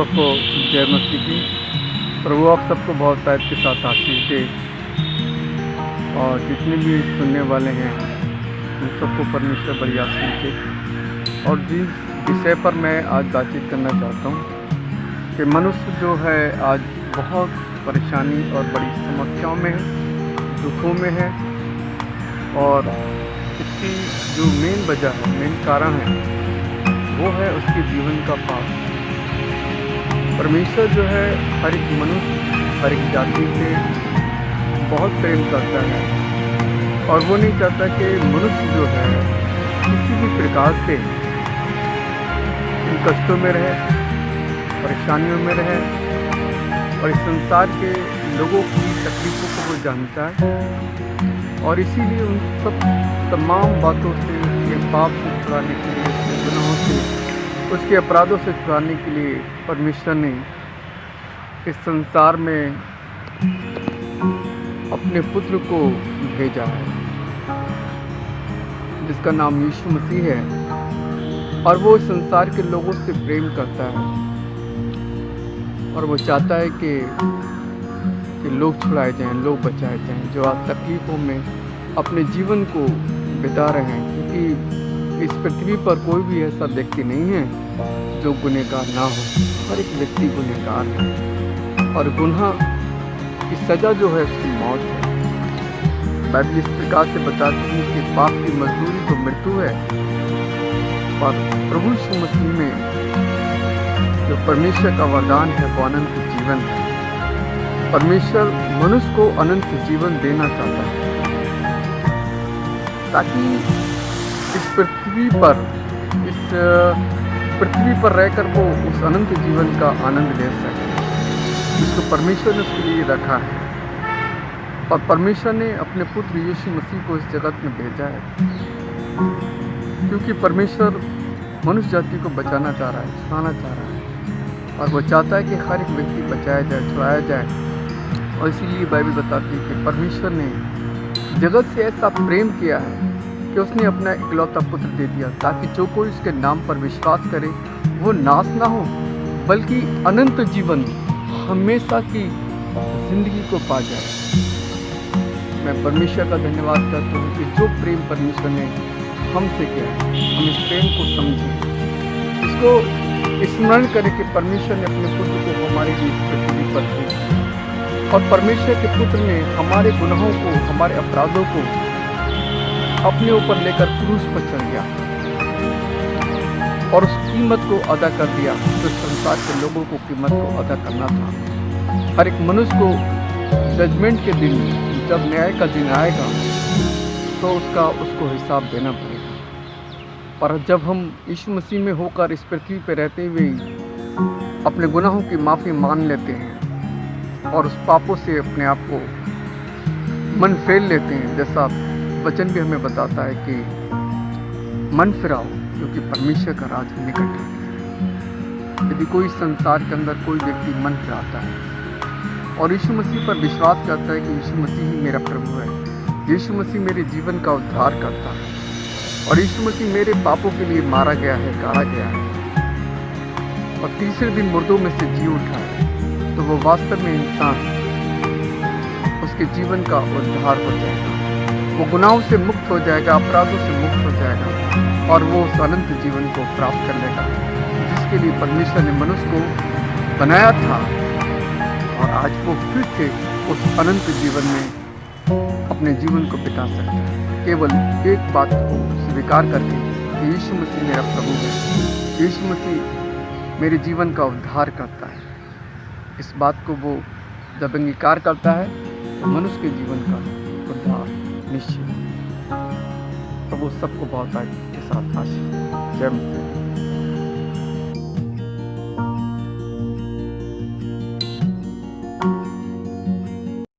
सबको जय मसीह की। प्रभु आप सबको बहुत शायद के साथ आशीष दे, और जितने भी सुनने वाले हैं उन सबको परमेश्वर बड़ी आशीष दे। और जिस विषय पर मैं आज बातचीत करना चाहता हूँ कि मनुष्य जो है आज बहुत परेशानी और बड़ी समस्याओं में है, दुखों में है, और इसकी जो मेन वजह है, मेन कारण है, वो है उसके जीवन का पाप। परमेश्वर जो है हर एक मनुष्य, हर एक जाति से बहुत प्रेम करता है, और वो नहीं चाहता कि मनुष्य जो है किसी भी प्रकार से इन कष्टों में रहे, परेशानियों में रहे। और इस संसार के लोगों की तकलीफ़ों को वो जानता है, और इसीलिए उन सब तमाम बातों से, उसके पाप से छुड़ाने के लिए, उसके गुनाहों से, उसके अपराधों से छुड़ाने के लिए परमेश्वर ने इस संसार में अपने पुत्र को भेजा है, जिसका नाम यीशु मसीह है। और वो इस संसार के लोगों से प्रेम करता है, और वो चाहता है कि लोग छुड़ाए जाएं, लोग बचाए जाएं, जो आज तकलीफ़ों में अपने जीवन को बिता रहे हैं। क्योंकि इस पृथ्वी पर कोई भी ऐसा व्यक्ति नहीं है जो गुनहगार ना हो। हर एक व्यक्ति गुनहगार है, और गुनाह की सज़ा जो है उसकी मौत है। बाइबल इस प्रकार से बताती है कि पाप की मजदूरी तो मृत्यु है, और प्रभु यीशु मसीह में जो परमेश्वर का वरदान है वो अनंत जीवन है। परमेश्वर मनुष्य को अनंत जीवन देना चाहता है, ताकि इस पृथ्वी पर रहकर वो उस अनंत जीवन का आनंद ले सके, जिसको परमेश्वर ने उसके लिए रखा है। और परमेश्वर ने अपने पुत्र यीशु मसीह को इस जगत में भेजा है, क्योंकि परमेश्वर मनुष्य जाति को बचाना चाह रहा है, छुड़ाना चाह रहा है, और वो चाहता है कि हर एक व्यक्ति बचाया जाए, छुड़ाया जाए। और इसीलिए बाइबल बताती है कि परमेश्वर ने जगत से ऐसा प्रेम किया है कि उसने अपना इकलौता पुत्र दे दिया, ताकि जो कोई उसके नाम पर विश्वास करे वो नाश ना हो, बल्कि अनंत जीवन, हमेशा की जिंदगी को पा जाए। मैं परमेश्वर का धन्यवाद करता हूँ कि जो प्रेम परमेश्वर ने हमसे किया है, हम इस प्रेम को समझें, इसको स्मरण करें कि परमेश्वर ने अपने पुत्र को हमारे लिए पृथ्वी पर भेजा, और परमेश्वर के पुत्र ने हमारे गुनाहों को, हमारे अपराधों को अपने ऊपर लेकर क्रूस पर चढ़ गया, और उस कीमत को अदा कर दिया जो संसार के लोगों को कीमत को अदा करना था। हर एक मनुष्य को जजमेंट के दिन, जब न्याय का दिन आएगा, तो उसको हिसाब देना पड़ेगा। पर जब हम यीशु मसीह में होकर इस पृथ्वी पर रहते हुए अपने गुनाहों की माफ़ी मान लेते हैं, और उस पापों से अपने आप को मन फेर लेते हैं, जैसा वचन भी हमें बताता है कि मन फिराओ, क्योंकि परमेश्वर का राज निकट है। यदि कोई संसार के अंदर कोई व्यक्ति मन फिराता है और यीशु मसीह पर विश्वास करता है कि यीशु मसीह ही मेरा प्रभु है, यीशु मसीह मेरे जीवन का उद्धार करता है, और यीशु मसीह मेरे पापों के लिए मारा गया है, गाड़ा गया है, और तीसरे दिन मुर्दों में से जी उठा है, तो वो वास्तव में इंसान, उसके जीवन का उद्धार हो जाएगा। वो गुनाहों से मुक्त हो जाएगा, अपराधों से मुक्त हो जाएगा, और वो उस अनंत जीवन को प्राप्त कर लेगा, जिसके लिए परमेश्वर ने मनुष्य को बनाया था। और आज वो फिर से उस अनंत जीवन में अपने जीवन को बिता सकता है, केवल एक बात को स्वीकार करके कि यीशु मसीह मेरा प्रभु है, यीशु मसीह मेरे जीवन का उद्धार करता है। इस बात को वो जब अंगीकार करता है, तो मनुष्य के जीवन का उद्धार निश्चित। तो वो सबको बहुत के साथ आशीष। जय